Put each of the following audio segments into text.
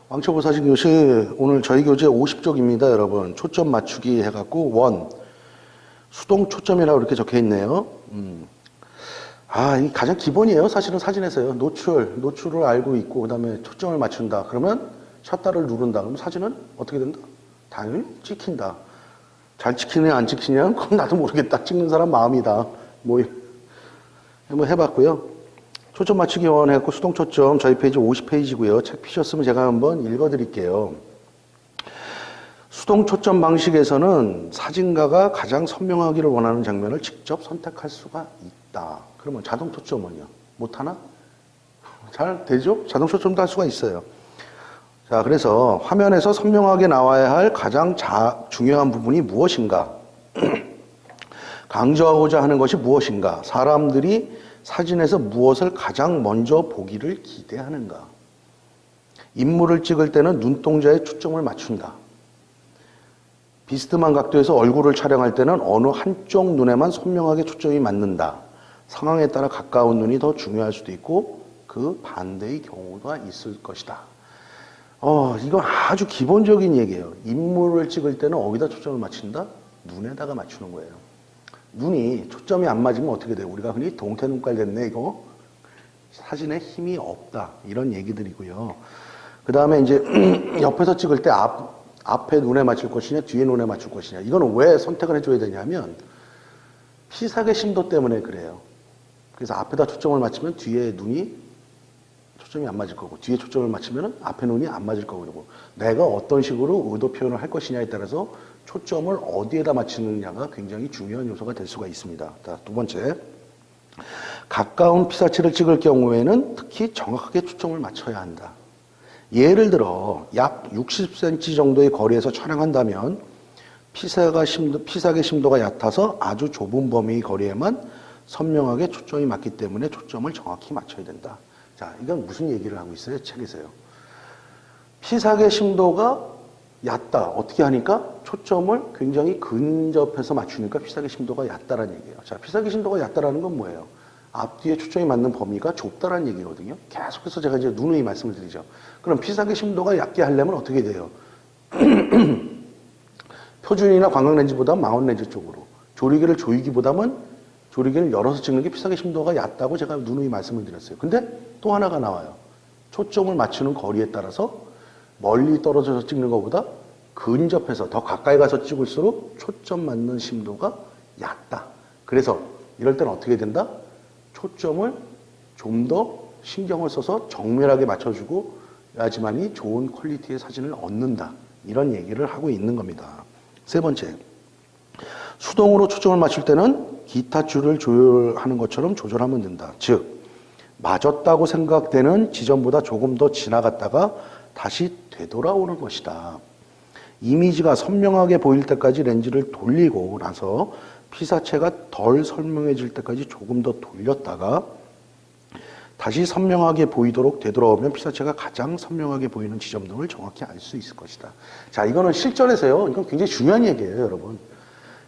왕초보 사진교실 오늘 저희 교재 50쪽입니다, 여러분. 초점 맞추기 해갖고 원 수동 초점이라고 이렇게 적혀 있네요. 이 가장 기본이에요. 사실은 사진에서요. 노출을 알고 있고 그다음에 초점을 맞춘다. 그러면 샷다를 누른다. 그럼 사진은 어떻게 된다? 당연히 찍힌다. 잘 찍히냐 안 찍히냐? 그건 나도 모르겠다. 찍는 사람 마음이다. 뭐 한번 해봤고요. 초점 맞추기 원 해갖고 수동 초점 저희 페이지 50페이지고요. 책 피셨으면 제가 한번 읽어드릴게요. 수동 초점 방식에서는 사진가가 가장 선명하기를 원하는 장면을 직접 선택할 수가 있다. 그러면 자동 초점은요? 못하나? 잘 되죠? 자동 초점도 할 수가 있어요. 자, 그래서 화면에서 선명하게 나와야 할 가장 중요한 부분이 무엇인가? 강조하고자 하는 것이 무엇인가? 사람들이 사진에서 무엇을 가장 먼저 보기를 기대하는가? 인물을 찍을 때는 눈동자에 초점을 맞춘다. 비스듬한 각도에서 얼굴을 촬영할 때는 어느 한쪽 눈에만 선명하게 초점이 맞는다. 상황에 따라 가까운 눈이 더 중요할 수도 있고 그 반대의 경우가 있을 것이다. 이건 아주 기본적인 얘기예요. 인물을 찍을 때는 어디다 초점을 맞춘다? 눈에다가 맞추는 거예요. 눈이 초점이 안 맞으면 어떻게 돼요? 우리가 흔히 동태눈깔 됐네, 이거. 사진에 힘이 없다. 이런 얘기들이고요. 그 다음에 이제 옆에서 찍을 때 앞에 눈에 맞출 것이냐, 뒤에 눈에 맞출 것이냐. 이거는 왜 선택을 해줘야 되냐면 피사계 심도 때문에 그래요. 그래서 앞에다 초점을 맞추면 뒤에 눈이 초점이 안 맞을 거고, 뒤에 초점을 맞추면 앞에 눈이 안 맞을 거고, 그리고 내가 어떤 식으로 의도 표현을 할 것이냐에 따라서 초점을 어디에다 맞추느냐가 굉장히 중요한 요소가 될 수가 있습니다. 자, 두 번째, 가까운 피사체를 찍을 경우에는 특히 정확하게 초점을 맞춰야 한다. 예를 들어 약 60cm 정도의 거리에서 촬영한다면 피사계 심도가 얕아서 아주 좁은 범위의 거리에만 선명하게 초점이 맞기 때문에 초점을 정확히 맞춰야 된다. 자, 이건 무슨 얘기를 하고 있어요? 책에서요. 피사계 심도가 얕다. 어떻게 하니까? 초점을 굉장히 근접해서 맞추니까 피사계 심도가 얕다라는 얘기예요. 자, 피사계 심도가 얕다라는 건 뭐예요? 앞뒤에 초점이 맞는 범위가 좁다라는 얘기거든요. 계속해서 제가 이제 누누이 말씀을 드리죠. 그럼 피사계 심도가 얕게 하려면 어떻게 돼요? 표준이나 광각렌즈보다 망원렌즈 쪽으로. 조리개를 조이기보다는 조리개를 열어서 찍는 게 피사계 심도가 얕다고 제가 누누이 말씀을 드렸어요. 근데 또 하나가 나와요. 초점을 맞추는 거리에 따라서 멀리 떨어져서 찍는 것보다 근접해서 더 가까이 가서 찍을수록 초점 맞는 심도가 얕다. 그래서 이럴 때는 어떻게 된다? 초점을 좀 더 신경을 써서 정밀하게 맞춰주고 야지만이 좋은 퀄리티의 사진을 얻는다. 이런 얘기를 하고 있는 겁니다. 세 번째, 수동으로 초점을 맞출 때는 기타 줄을 조율하는 것처럼 조절하면 된다. 즉, 맞았다고 생각되는 지점보다 조금 더 지나갔다가 다시 되돌아오는 것이다. 이미지가 선명하게 보일 때까지 렌즈를 돌리고 나서 피사체가 덜 선명해질 때까지 조금 더 돌렸다가 다시 선명하게 보이도록 되돌아오면 피사체가 가장 선명하게 보이는 지점 등을 정확히 알 수 있을 것이다. 자, 이거는 실전에서요. 이건 굉장히 중요한 얘기예요, 여러분.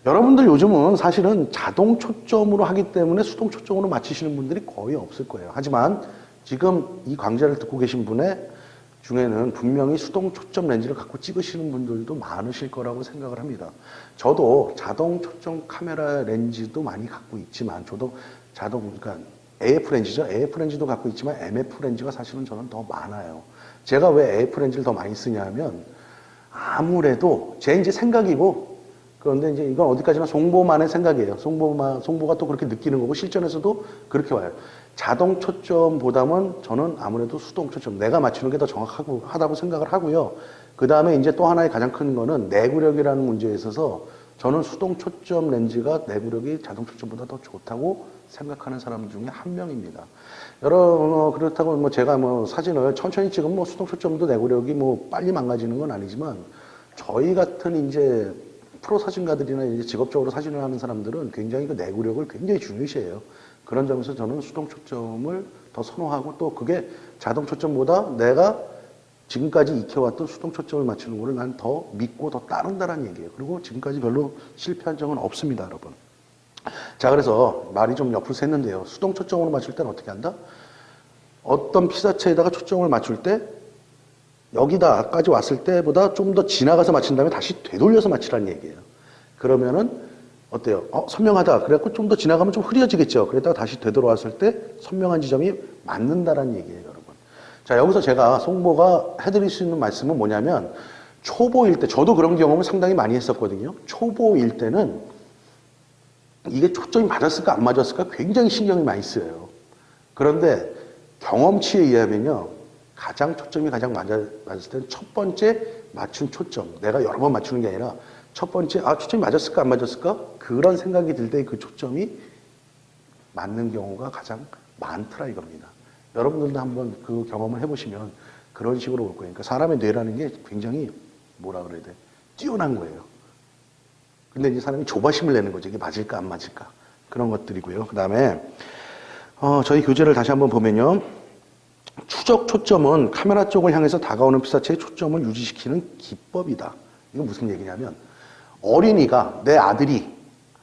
여러분들 요즘은 사실은 자동 초점으로 하기 때문에 수동 초점으로 맞추시는 분들이 거의 없을 거예요. 하지만 지금 이 강좌를 듣고 계신 분의 중에는 분명히 수동 초점 렌즈를 갖고 찍으시는 분들도 많으실 거라고 생각을 합니다. 저도 자동 초점 카메라 렌즈도 많이 갖고 있지만, 저도 그러니까 AF 렌즈죠. AF 렌즈도 갖고 있지만 MF 렌즈가 사실은 저는 더 많아요. 제가 왜 AF 렌즈를 더 많이 쓰냐 하면 아무래도 제 이제 생각이고, 그런데 이제 이건 어디까지나 송보만의 생각이에요. 송보가 또 그렇게 느끼는 거고 실전에서도 그렇게 와요. 자동 초점보다는 저는 아무래도 수동 초점, 내가 맞추는 게 더 정확하다고 생각을 하고요. 그 다음에 이제 또 하나의 가장 큰 거는 내구력이라는 문제에 있어서 저는 수동 초점 렌즈가 내구력이 자동 초점보다 더 좋다고 생각하는 사람 중에 한 명입니다. 그렇다고 제가 사진을 천천히 찍으면 수동 초점도 내구력이 빨리 망가지는 건 아니지만, 저희 같은 이제 프로 사진가들이나 이제 직업적으로 사진을 하는 사람들은 굉장히 그 내구력을 굉장히 중요시해요. 그런 점에서 저는 수동 초점을 더 선호하고, 또 그게 자동 초점보다 내가 지금까지 익혀왔던 수동 초점을 맞추는 거를 난 더 믿고 더 따른다는 얘기예요. 그리고 지금까지 별로 실패한 적은 없습니다, 여러분. 자, 그래서 말이 좀 옆으로 샜는데요. 수동 초점으로 맞출 때는 어떻게 한다? 어떤 피사체에다가 초점을 맞출 때 여기다까지 왔을 때보다 좀 더 지나가서 맞춘 다음에 다시 되돌려서 맞추라는 얘기예요. 그러면은 어때요? 선명하다. 그래갖고 좀 더 지나가면 좀 흐려지겠죠. 그랬다가 다시 되돌아왔을 때 선명한 지점이 맞는다라는 얘기예요, 여러분. 자, 여기서 제가 송보가 해드릴 수 있는 말씀은 뭐냐면, 초보일 때, 저도 그런 경험을 상당히 많이 했었거든요. 초보일 때는 이게 초점이 맞았을까 안 맞았을까 굉장히 신경이 많이 쓰여요. 그런데 경험치에 의하면요, 초점이 가장 맞았을 때는 첫 번째 맞춘 초점. 내가 여러 번 맞추는 게 아니라 첫 번째, 초점이 맞았을까 안 맞았을까? 그런 생각이 들 때 그 초점이 맞는 경우가 가장 많더라 이겁니다. 여러분들도 한번 그 경험을 해보시면 그런 식으로 올 거예요. 그러니까 사람의 뇌라는 게 굉장히 뭐라 그래야 돼? 뛰어난 거예요. 근데 이제 사람이 조바심을 내는 거죠. 이게 맞을까 안 맞을까? 그런 것들이고요. 그 다음에 저희 교재를 다시 한번 보면요. 추적 초점은 카메라 쪽을 향해서 다가오는 피사체의 초점을 유지시키는 기법이다. 이건 무슨 얘기냐면 어린이가 내 아들이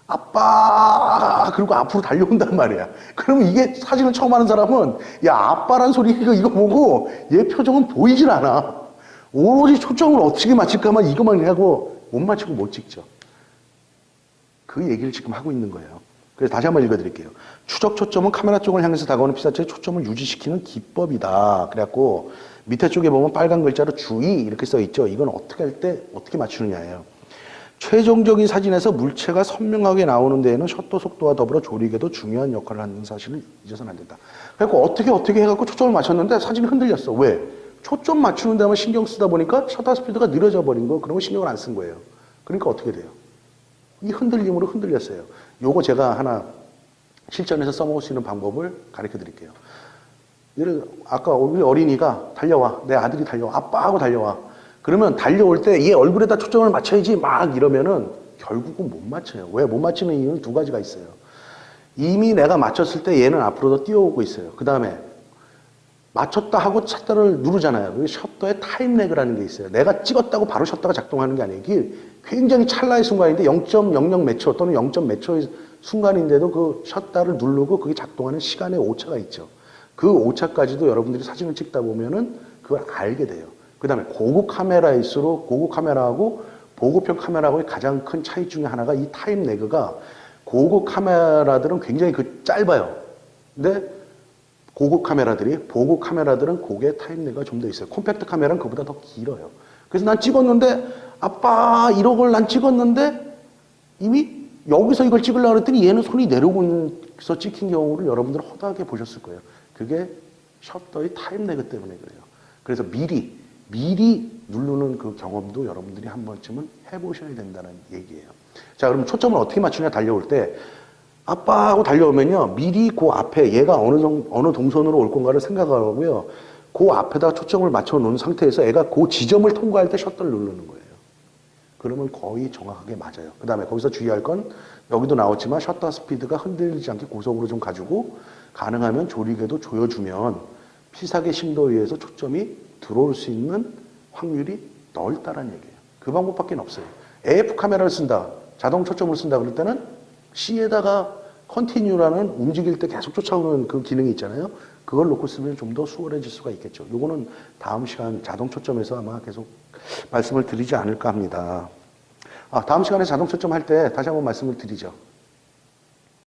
아빠 그리고 앞으로 달려온단 말이야. 그러면 이게 사진을 처음 하는 사람은 야 아빠란 소리 이거 보고 얘 표정은 보이질 않아. 오로지 초점을 어떻게 맞출까만 이것만 하고 못 맞추고 못 찍죠. 그 얘기를 지금 하고 있는 거예요. 그래서 다시 한번 읽어드릴게요. 추적 초점은 카메라 쪽을 향해서 다가오는 피사체의 초점을 유지시키는 기법이다. 그래갖고 밑에 쪽에 보면 빨간 글자로 주의 이렇게 써 있죠. 이건 어떻게 할 때 어떻게 맞추느냐예요. 최종적인 사진에서 물체가 선명하게 나오는 데에는 셔터 속도와 더불어 조리개도 중요한 역할을 하는 사실을 잊어서는 안 된다. 그래갖고 어떻게 해갖고 초점을 맞췄는데 사진이 흔들렸어. 왜? 초점 맞추는 데만 신경 쓰다 보니까 셔터 스피드가 느려져 버린 거. 그런 거 신경을 안 쓴 거예요. 그러니까 어떻게 돼요? 이 흔들림으로 흔들렸어요. 요거 제가 하나 실전에서 써먹을 수 있는 방법을 가르쳐 드릴게요. 아까 우리 어린이가 달려와. 내 아들이 달려와. 아빠 하고 달려와. 그러면 달려올 때 얘 얼굴에다 초점을 맞춰야지 막 이러면은 결국은 못 맞춰요. 왜 못 맞추는 이유는 두 가지가 있어요. 이미 내가 맞췄을 때 얘는 앞으로 더 뛰어오고 있어요. 그 다음에 맞췄다 하고 셔터를 누르잖아요. 여기 셔터에 타임 렉이라는 게 있어요. 내가 찍었다고 바로 셔터가 작동하는 게 아니에요. 이게 굉장히 찰나의 순간인데 0.00 몇 초 또는 0. 몇 초의 순간인데도 그 셔터를 누르고 그게 작동하는 시간의 오차가 있죠. 그 오차까지도 여러분들이 사진을 찍다 보면은 그걸 알게 돼요. 그 다음에 고급 카메라일수록 고급 카메라하고 보급형 카메라하고의 가장 큰 차이 중에 하나가 이 타임 레그가 고급 카메라들은 굉장히 짧아요. 근데 보급 카메라들은 고개 타임 레그가 좀 더 있어요. 콤팩트 카메라는 그보다 더 길어요. 그래서 난 찍었는데 아빠 1억을 난 찍었는데 이미 여기서 이걸 찍으려고 그랬더니 얘는 손이 내려오면서 찍힌 경우를 여러분들은 허다하게 보셨을 거예요. 그게 셔터의 타임 레그 때문에 그래요. 그래서 미리 누르는 그 경험도 여러분들이 한 번쯤은 해보셔야 된다는 얘기예요. 자, 그럼 초점을 어떻게 맞추냐 달려올 때 아빠 하고 달려오면요. 미리 그 앞에 얘가 어느 동선으로 올 건가를 생각하고요. 그 앞에다 초점을 맞춰 놓은 상태에서 애가 그 지점을 통과할 때 셔터를 누르는 거예요. 그러면 거의 정확하게 맞아요. 그 다음에 거기서 주의할 건 여기도 나왔지만 셔터 스피드가 흔들리지 않게 고속으로 좀 가지고 가능하면 조리개도 조여주면 피사계 심도에 의해서 초점이 들어올 수 있는 확률이 넓다는 얘기예요. 그 방법밖에 없어요. AF 카메라를 쓴다. 자동 초점을 쓴다 그럴 때는 C에다가 컨티뉴라는 움직일 때 계속 쫓아오는 그 기능이 있잖아요. 그걸 놓고 쓰면 좀 더 수월해질 수가 있겠죠. 요거는 다음 시간 자동 초점에서 아마 계속 말씀을 드리지 않을까 합니다. 다음 시간에 자동 초점 할 때 다시 한번 말씀을 드리죠.